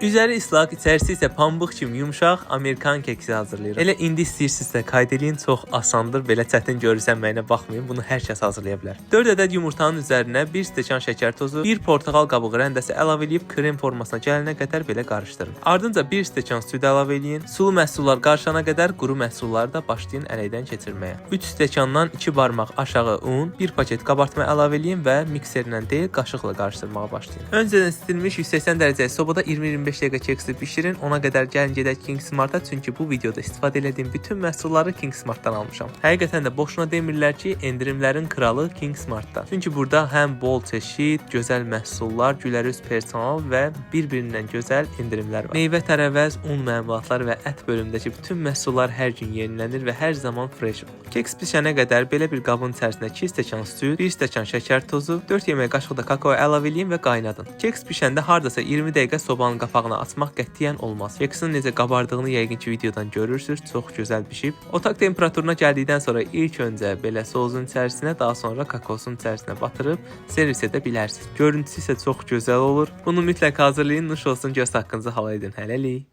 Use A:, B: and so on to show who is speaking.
A: Üzəri islaq, içərisi isə pambıq kimi yumşaq Amerikan keksi hazırlayırıq. Elə indi istəyirsinizsə qayd eləyin, çox asandır. Belə çətin görürsənməyinə baxmayın, bunu hər kəs hazırlaya bilər. 4 ədəd yumurtanın üzərinə 1 stəkan şəkər tozu, 1 portağal qabığı rəndəsi əlavə edib krem formasına gələnə qədər belə qarışdırın. Ardınca 1 stəkan süd əlavə edin. Sulu məhsullar qarışana qədər quru məhsulları da başlayın ələkdən keçirməyə. 3 stəkandan 2 barmaq aşağı un, 1 paket qabartma əlavə edin və mikserlə deyil, qaşıqla qarışdırmağa başlayın. Öncədən isitilmiş 180 dərəcəli sobada 20-25 dəqiqə keksi bişirin. Ona qədər gəlin gedək King Smart'a, çünki bu videoda istifadə etdiyim bütün məhsulları King Smart'dan almışam. Həqiqətən də boşuna demirlər ki, endirimlərin kralı King Smart'da. Çünki burada həm bol çeşid, gözəl məhsullar, gülərüz personal və bir-birindən gözəl endirimlər var. Meyvə tərəvəz, un məmulatları və ət bölümündəki bütün məhsullar hər gün yenilənir və hər zaman fresh olur. Keks bişənə qədər belə bir qabın içərisinə 2 stəkan süd, 1 stəkan şəkər tozu, 4 yemək qaşığı da kakao əlavə edin və qaynadın. Keks bişəndə hardasa 20 dəqiqə sobanın qapağını açmaq qətiyyən olmaz. Keksin necə qabardığını yəqin ki videodan görürsüz, çox gözəl bişib. Otaq temperaturuna gəldikdən sonra ilk öncə belə sozun içərisinə, daha sonra kakaosun içərisinə batırıb servis edə bilərsiniz. Görüntüsü isə çox gözəl olur. Bunu mütləq hazırlayın, nuş olsun, göz haqqınızı hala edin. Hələlik.